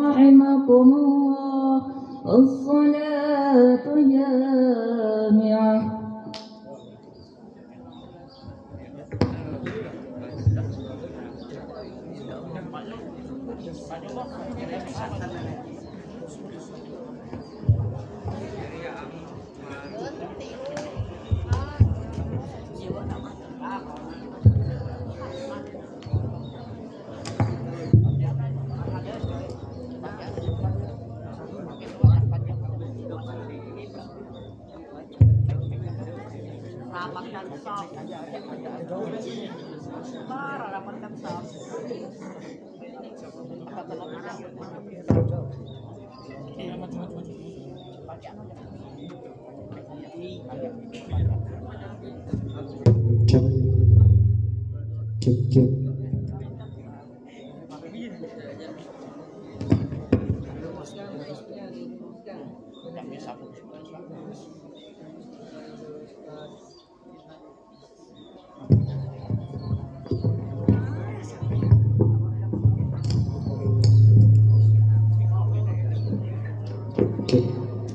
رحمكم الله الصلاة جامعة.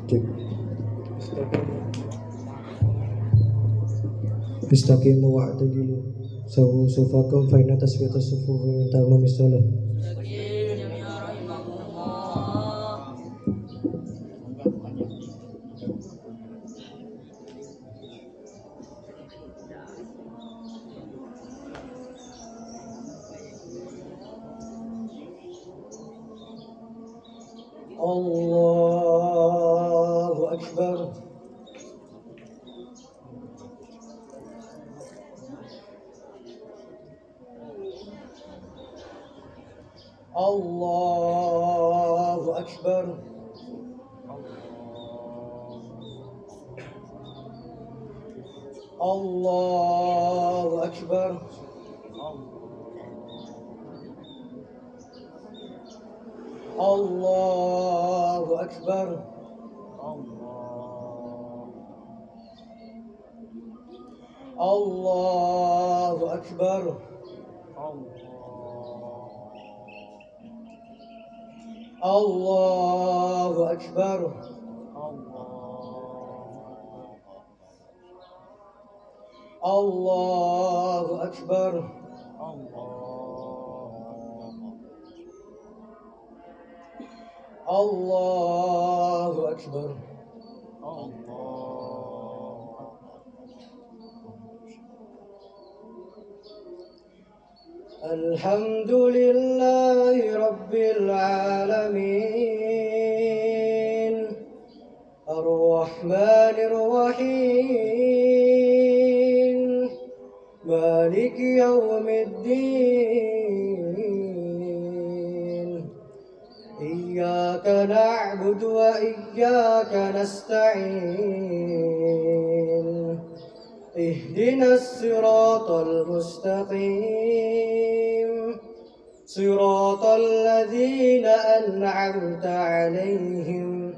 Cek. Istaqimu wa'tadilu sawu sufakum fa inna tasbita sufufi min tamami shalah. Allahu Akbar. Allahu Akbar. Allahu Akbar. Allahu Akbar. Allahu Akbar. Allahu Akbar. Allahu Akbar. Allahu Akbar. Alhamdulillahi Rabbil Alamin Ar-Rahmanir Rahim Maliki Yawmiddin Iyyaka na'budu wa iyyaka nasta'in Ihdinas siratal mustaqim Siratal ladzina an'amta 'alaihim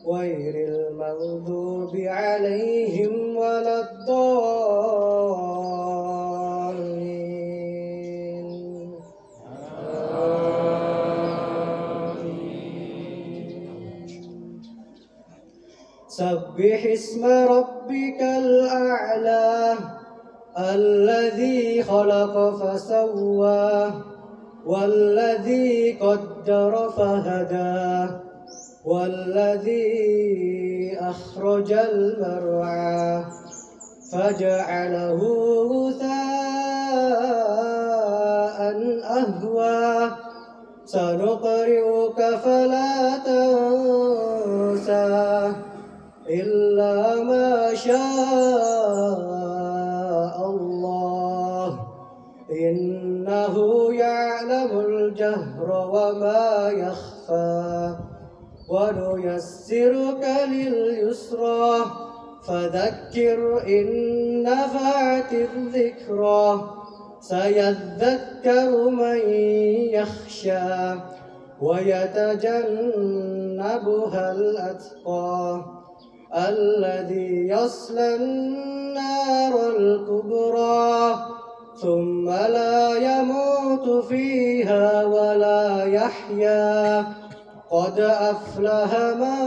ghairil maghdubi 'alaihim waladdallin. Sabbih isma rabbikal a'la alladzi khalaqa fasawwa والذي قدر فهدى والذي أخرج المرعى فجعله غثاء أهوى سنقرئك فلا تنسى إلا ما شاء الله إنه يعلم الجهر وما يخفى ونيسرك لليسرى فذكر إن نفعت الذكرى سيذكر من يخشى ويتجنبها الأتقى الذي يصلى النار الكبرى ثم لا يموت فيها ولا يحيا قد أفلح من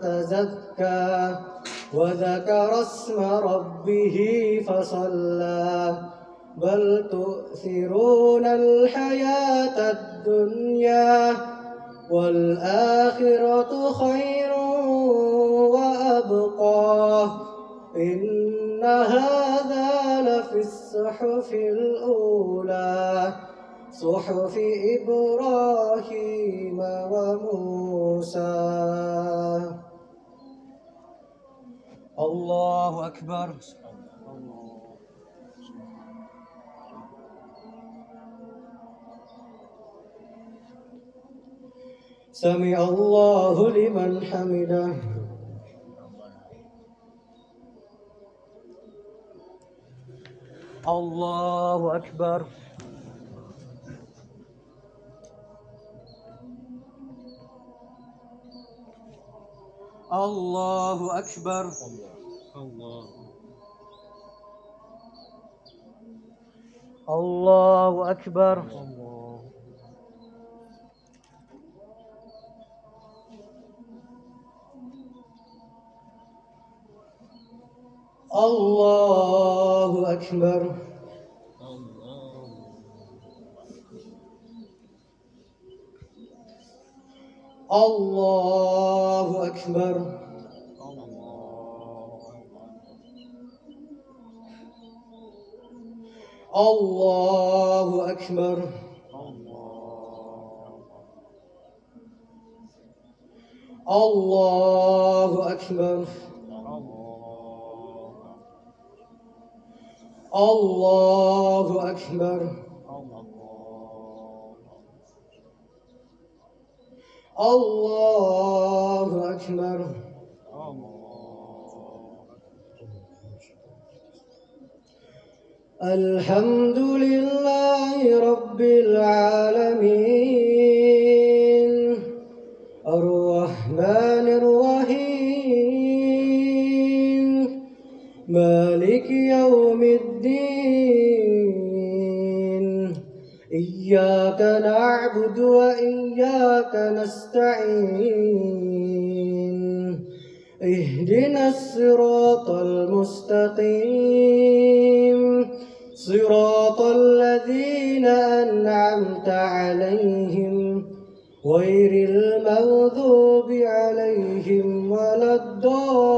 تزكى وذكر اسم ربه فصلى بل تؤثرون الحياة الدنيا والآخرة خير وأبقى إن هذا لفي الصحف الأولى صحف إبراهيم وموسى. الله أكبر. سمع الله لمن حمده. الله أكبر. الله أكبر. الله أكبر. الله أكبر. الله أكبر. الله أكبر. الله أكبر. الله أكبر. الله أكبر. الحمد لله رب العالمين الرحمن الرحيم مالك يوم الدين إياك نعبد وإياك نستعين اهدنا الصراط المستقيم صراط الذين أنعمت عليهم غير المغضوب عليهم ولا الضالين.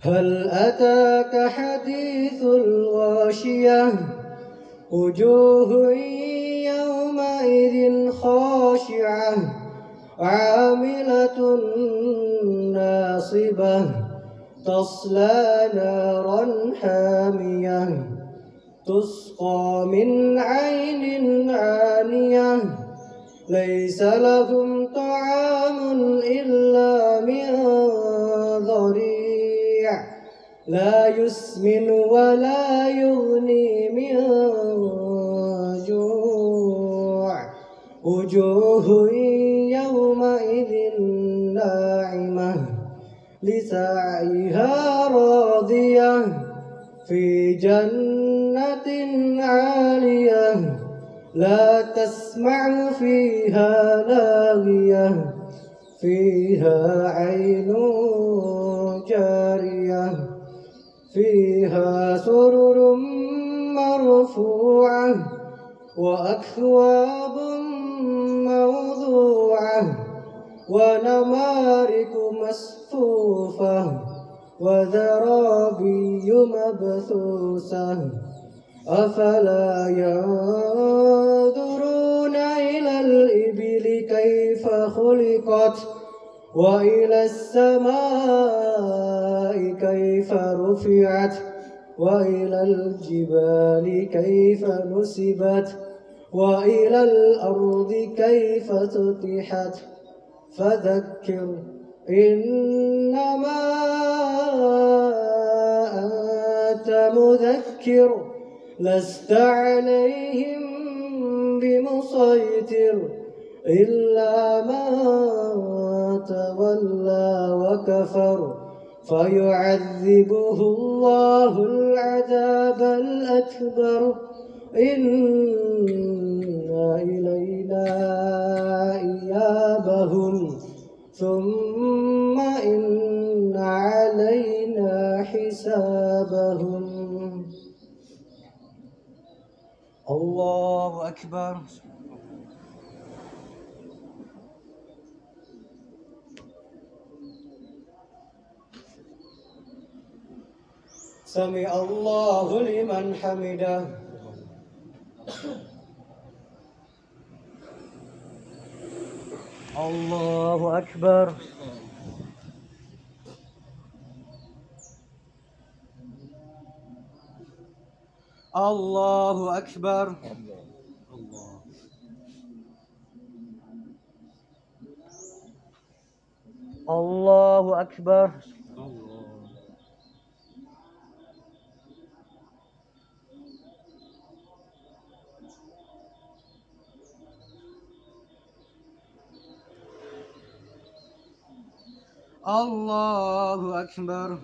هل أتاك حديث الغاشية وجوه يومئذ خاشعة عاملة ناصبة تصلى نارا حامية تسقى من عين آنية ليس لهم طعام إلا من ضريع لا يسمن ولا يغني من جوع وجوه يومئذ ناعمة لسعيها راضية في جنة عالية لا تسمع فيها لاغية فيها عين جارية فيها سرر مرفوعة وأكواب موضوعة ونمارق مصفوفة وزرابي مبثوثة أفلا ينظرون إلى الإبل كيف خلقت وإلى السماء كيف رفعت وإلى الجبال كيف نصبت وإلى الأرض كيف سطحت فذكر إنما أنت مذكر لست عليهم بمسيطر إلا من تولى وكفر فيعذبه الله العذاب الأكبر إن إلينا إيابهم ثم إن علينا حسابهم. الله أكبر. سمع الله لمن حمده. الله أكبر. الله أكبر. الله أكبر. الله أكبر.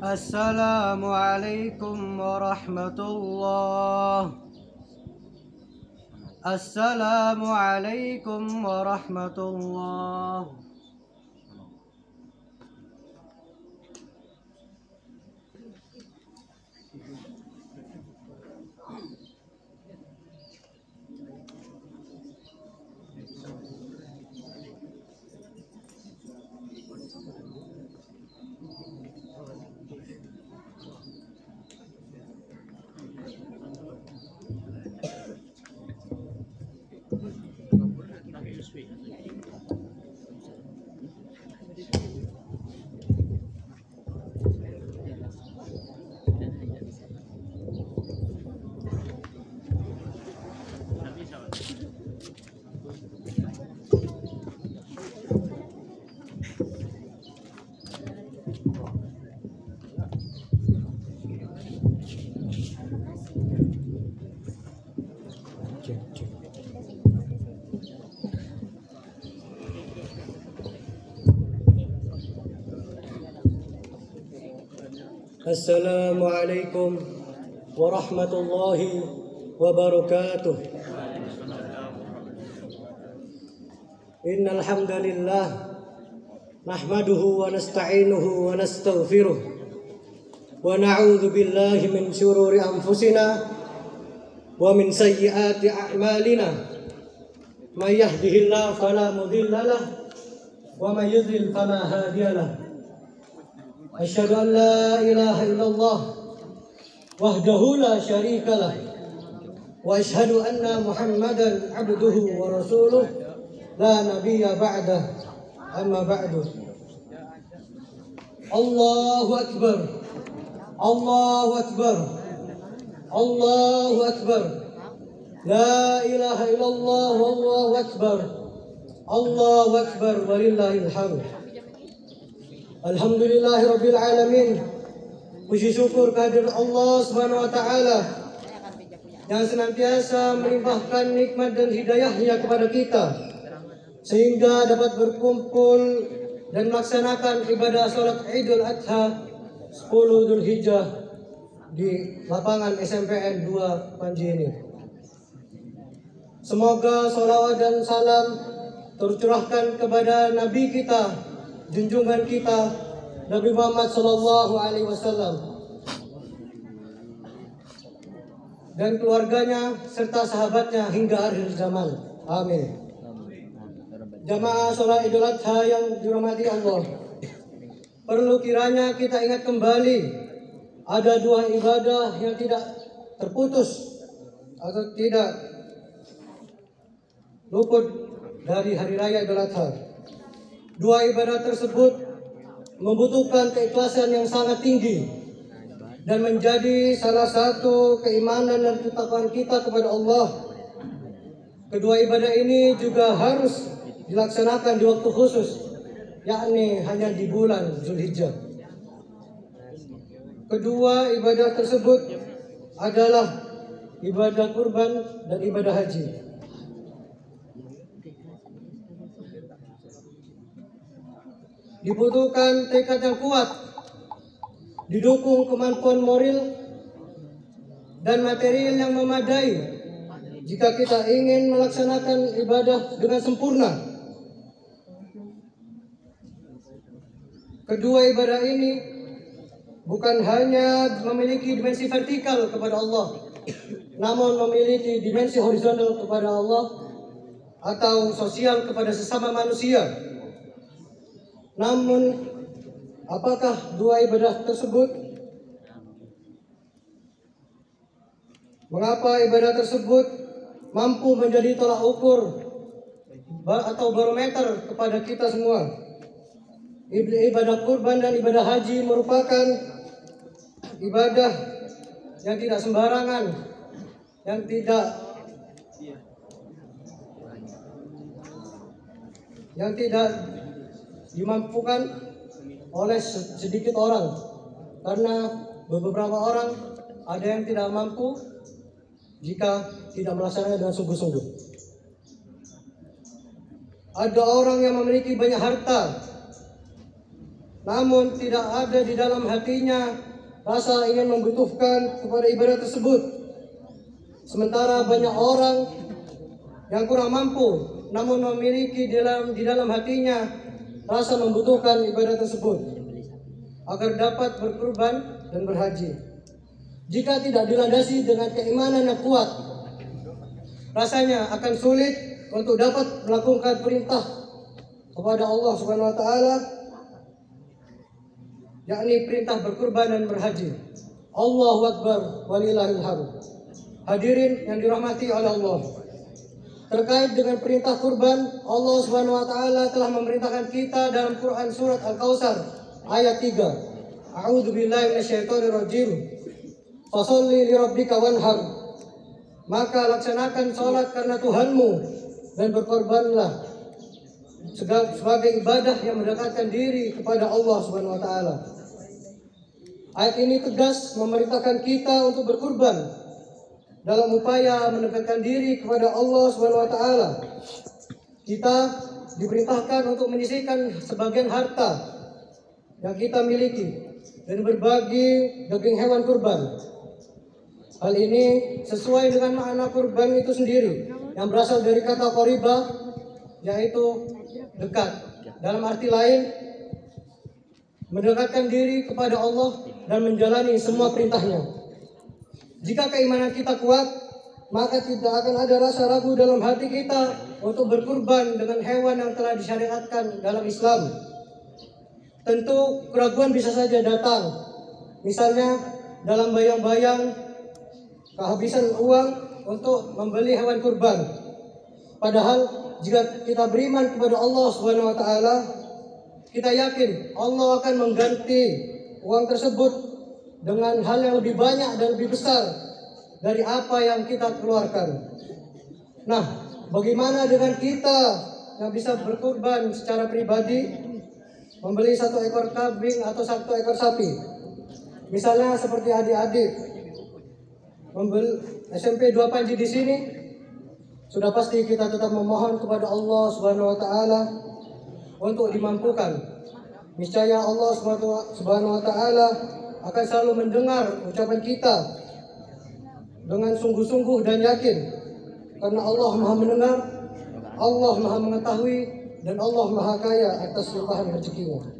السلام عليكم ورحمة الله. السلام عليكم ورحمة الله. السلام عليكم ورحمة الله وبركاته. إن الحمد لله نحمده ونستعينه ونستغفره ونعوذ بالله من شرور أنفسنا ومن سيئات أعمالنا من يهده الله فلا مضل له ومن يضلل فلا هادي له. أشهد أن لا إله إلا الله وحده لا شريك له وأشهد أن محمدا عبده ورسوله لا نبي بعده. أما بعد. الله أكبر. الله أكبر. الله أكبر. لا إله إلا الله والله أكبر. الله أكبر ولله الحمد. Alhamdulillahirabbil alamin. Puji syukur kehadirat Allah Subhanahu wa taala yang senantiasa melimpahkan nikmat dan hidayahnya kepada kita sehingga dapat berkumpul dan melaksanakan ibadah salat Idul Adha 10 Dzulhijjah di lapangan SMPN 2 Panji ini. Semoga salawat dan salam tercurahkan kepada Nabi kita, junjungan kita Nabi Muhammad sallallahu alaihi wasallam dan keluarganya serta sahabatnya hingga akhir zaman. Amin. Jamaah salat Idul Adha yang dirahmati Allah, perlu kiranya kita ingat kembali ada dua ibadah yang tidak terputus atau tidak luput dari hari raya Idul Adha. Dua ibadah tersebut membutuhkan keikhlasan yang sangat tinggi dan menjadi salah satu keimanan dan ketakwaan kita kepada Allah. Kedua ibadah ini juga harus dilaksanakan di waktu khusus, yakni hanya di bulan Zulhijjah. Kedua ibadah tersebut adalah ibadah kurban dan ibadah haji. Dibutuhkan tekad yang kuat, didukung kemampuan moral dan material yang memadai jika kita ingin melaksanakan ibadah dengan sempurna. Kedua ibadah ini bukan hanya memiliki dimensi vertikal kepada Allah, namun memiliki dimensi horizontal kepada Allah atau sosial kepada sesama manusia. Namun, apakah dua ibadah tersebut? Mengapa ibadah tersebut mampu menjadi tolak ukur atau barometer kepada kita semua? Ibadah kurban dan ibadah haji merupakan ibadah yang tidak sembarangan, yang tidak dimampukan oleh sedikit orang, karena beberapa orang ada yang tidak mampu jika tidak melaksanakannya dengan sungguh-sungguh. Ada orang yang memiliki banyak harta, namun tidak ada di dalam hatinya rasa ingin membutuhkan kepada ibadah tersebut. Sementara banyak orang yang kurang mampu, namun memiliki di dalam hatinya rasa membutuhkan ibadah tersebut agar dapat berkurban dan berhaji. Jika tidak dilandasi dengan keimanan yang kuat, rasanya akan sulit untuk dapat melakukan perintah kepada Allah Subhanahu wa taala, yakni perintah berkurban dan berhaji. Allahu Akbar walillahil hamd. Hadirin yang dirahmati oleh Allah, terkait dengan perintah kurban, Allah Subhanahu wa taala telah memerintahkan kita dalam Quran surat Al-Kautsar ayat 3. A'udzu billahi minasyaitonir rajim. Fasholli li rabbika wanhar. Maka laksanakan salat karena Tuhanmu dan berkorbanlah sebagai ibadah yang mendekatkan diri kepada Allah Subhanahu wa taala. Ayat ini tegas memerintahkan kita untuk berkurban dalam upaya mendekatkan diri kepada Allah Subhanahu wa taala. Kita diperintahkan untuk menyisihkan sebagian harta yang kita miliki dan berbagi daging hewan kurban. Hal ini sesuai dengan makna kurban itu sendiri yang berasal dari kata qoriba, yaitu dekat. Dalam arti lain, mendekatkan diri kepada Allah dan menjalani semua perintahnya. Jika keimanan kita kuat, maka tidak akan ada rasa ragu dalam hati kita untuk berkurban dengan hewan yang telah disyariatkan dalam Islam. Tentu keraguan bisa saja datang, misalnya dalam bayang-bayang kehabisan uang untuk membeli hewan kurban. Padahal jika kita beriman kepada Allah Subhanahu wa taala, kita yakin Allah akan mengganti uang tersebut dengan hal yang lebih banyak dan lebih besar dari apa yang kita keluarkan. Nah, bagaimana dengan kita yang bisa berkurban secara pribadi, membeli 1 ekor kambing atau 1 ekor sapi? Misalnya seperti adik-adik membeli SMP 2 Panji di sini, sudah pasti kita tetap memohon kepada Allah Subhanahu wa taala untuk dimampukan. Niscaya Allah Subhanahu wa taala akan selalu mendengar ucapan kita dengan sungguh-sungguh dan yakin, karena Allah Maha mendengar, Allah Maha mengetahui, dan Allah Maha kaya atas limpahan rezekinya.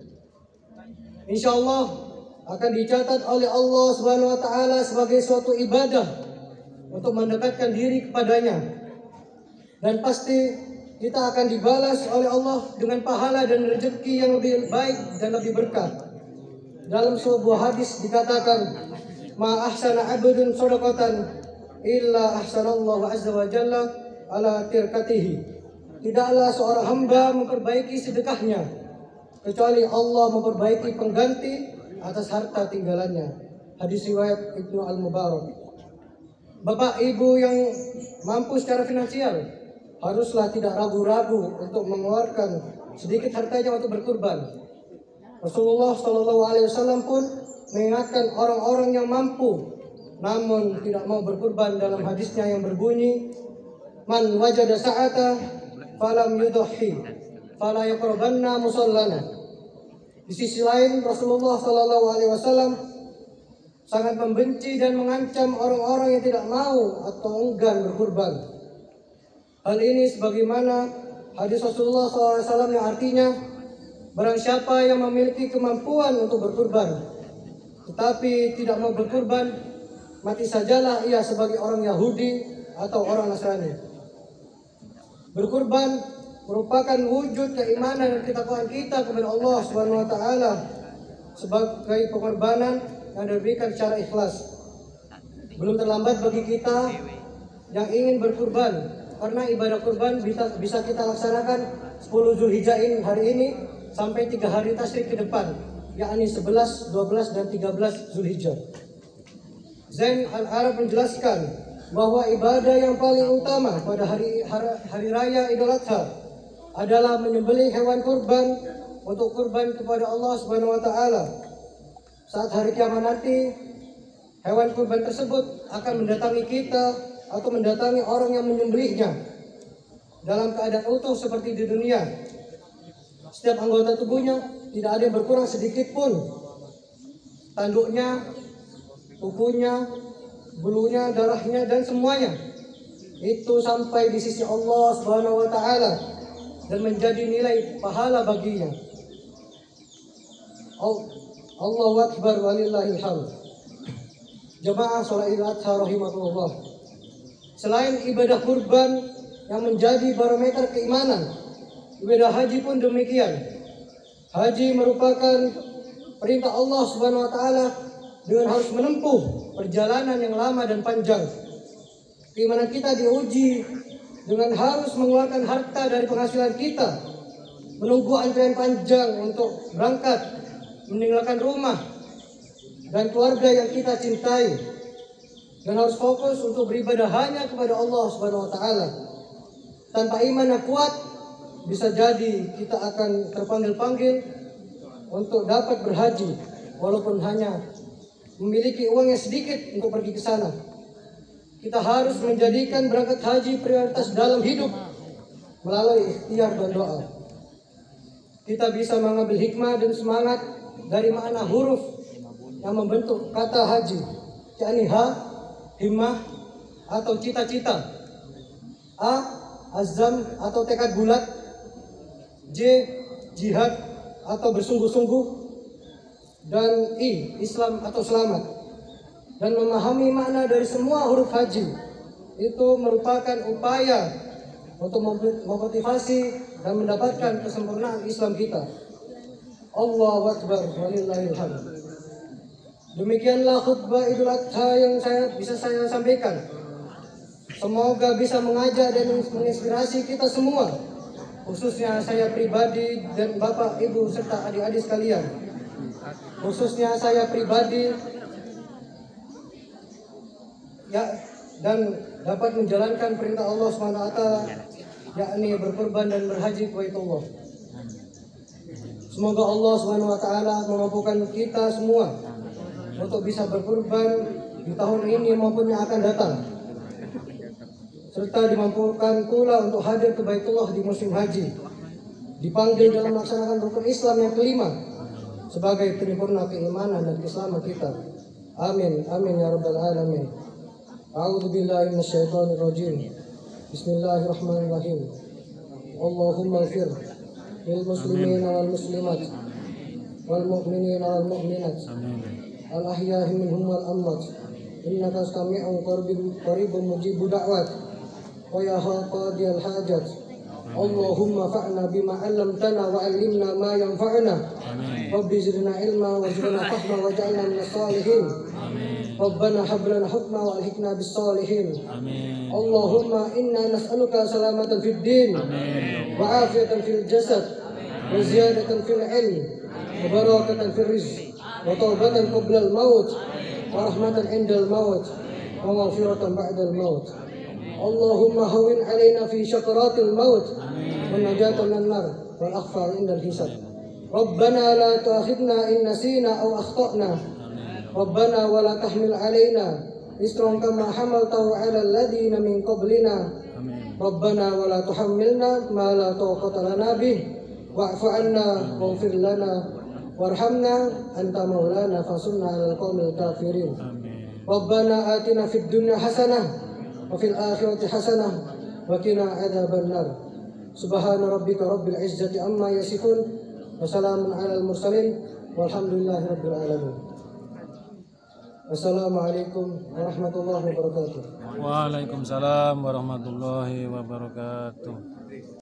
Insya Allah akan dicatat oleh Allah Subhanahu wa taala sebagai suatu ibadah untuk mendekatkan diri kepadanya, dan pasti kita akan dibalas oleh Allah dengan pahala dan rezeki yang lebih baik dan lebih berkah. Dalam sebuah hadis dikatakan, ma ahsana abdun shadaqatan illa ahsanallahu azza wa jalla ala tirkatihi. Tidaklah seorang hamba memperbaiki sedekahnya kecuali Allah memperbaiki pengganti atas harta tinggalannya. Hadis riwayat Ibnu Al-Mubarak. Bapak ibu yang mampu secara finansial haruslah tidak ragu-ragu untuk mengeluarkan sedikit hartanya untuk berkurban. Rasulullah SAW pun mengingatkan orang-orang yang mampu namun tidak mau berkurban dalam hadisnya yang berbunyi, man wajada sa'ata falam yudhi fala yaqrabanna musallana. Di sisi lain Rasulullah SAW sangat membenci dan mengancam orang-orang yang tidak mau atau enggan berkurban. Hal ini sebagaimana hadis Rasulullah SAW yang artinya, barang siapa yang memiliki kemampuan untuk berkurban tetapi tidak mau berkurban, mati sajalah ia sebagai orang Yahudi atau orang Nasrani. Berkurban merupakan wujud keimanan dan ketakwaan kita kepada Allah Subhanahu wa taala sebagai pengorbanan yang diberikan secara ikhlas. Belum terlambat bagi kita yang ingin berkurban, karena ibadah kurban bisa kita laksanakan 10 Zulhijjah hari ini sampai 3 hari tasyrik ke depan, yakni 11, 12, dan 13 Zulhijjah. Zain Al-Arab menjelaskan bahwa ibadah yang paling utama pada hari raya Idul Adha adalah menyembelih hewan kurban untuk kurban kepada Allah Subhanahu wa taala. Saat hari kiamat nanti, hewan kurban tersebut akan mendatangi kita atau mendatangi orang yang menyembelihnya dalam keadaan utuh seperti di dunia. Setiap anggota tubuhnya tidak ada yang berkurang sedikit pun. Tanduknya, kukunya, bulunya, darahnya, dan semuanya itu sampai di sisi Allah Subhanahu wa taala dan menjadi nilai pahala baginya. Allahu akbar walillahil hamd. Jemaah salat Idul Adha rahimakumullah. Selain ibadah kurban yang menjadi barometer keimanan, ibadah haji pun demikian. Haji merupakan perintah Allah Subhanahu wa taala dengan harus menempuh perjalanan yang lama dan panjang. Keimanan kita diuji dengan harus mengeluarkan harta dari penghasilan kita, menunggu antrian panjang untuk berangkat, meninggalkan rumah dan keluarga yang kita cintai, dan harus fokus untuk beribadah hanya kepada Allah Subhanahu wa taala. Tanpa iman yang kuat, bisa jadi kita akan terpanggil-panggil untuk dapat berhaji walaupun hanya memiliki uang yang sedikit untuk pergi ke sana. Kita harus menjadikan berangkat haji prioritas dalam hidup melalui ikhtiar dan doa. Kita bisa mengambil hikmah dan semangat dari makna huruf yang membentuk kata haji, yakni ha, himmah atau cita-cita, a, azam atau tekad bulat, j, jihad atau bersungguh-sungguh, dan i, Islam atau selamat. Dan memahami makna dari semua huruf haji itu merupakan upaya untuk memotivasi dan mendapatkan kesempurnaan Islam kita. Allahu akbar walillahil hamd. Demikianlah khutbah Idul Adha yang bisa saya sampaikan. Semoga bisa mengajak dan menginspirasi kita semua, khususnya saya pribadi dan Bapak, Ibu, serta adik-adik sekalian. Khususnya saya pribadi dan dapat menjalankan perintah Allah SWT, yakni berkorban dan berhaji ke Baitullah. Semoga Allah SWT memampukan kita semua untuk bisa berkorban di tahun ini maupun yang akan datang, serta dimampukan pula untuk hadir ke Baitullah di musim haji, dipanggil dalam melaksanakan rukun Islam yang kelima sebagai penyempurna keimanan dan keislaman kita. Amin, amin ya rabbal alamin. A'udzu billahi minasyaitonir rajim. Bismillahirrahmanirrahim. Allahumma ighfir lil muslimina wal muslimat wal mu'minina wal mu'minat al ahya'i minhum wal amwat innaka sami'un qaribun mujibud da'wat wa ya qadiyal hajat Allahumma fa'na bima 'allamtana wa 'allimna ma yanfa'una. Rabbi zidna ilma warzuqna fahma waj'alna minas salihin. Rabbana hab lana hukma wa alhiqna bis salihin. Allahumma inna nas'aluka salamatan fid din wa afiyatan fil jasad wa ziyadatan fil ilm wa barakatan fil rizq wa taubatan qabla al maut wa rahmatan indal maut wa maghfiratan ba'da al maut. Allahumma hawwin 'alaina fi syakaratil maut wa najatan minan nar wal akhfar indal hisab. Rabbana la tu'akhidna in nasina aw akhtana. Rabbana wa la tahmil 'alaina isran kama hamaltahu 'alal ladzina min qablina. Rabbana wa la tuhammilna ma la taqata lana bih wa'fu 'anna waghfir lana warhamna anta maulana fansurna 'alal qaumil kafirin. Rabbana atina fid dunya hasanah wa fil akhirati hasanah wa qina adzaban nar. Subhana rabbika rabbil izzati amma yasifun wa salamun 'alal mursalin walhamdulillahi rabbil alamin. Assalamualaikum warahmatullahi wabarakatuh. Waalaikumsalam warahmatullahi wabarakatuh.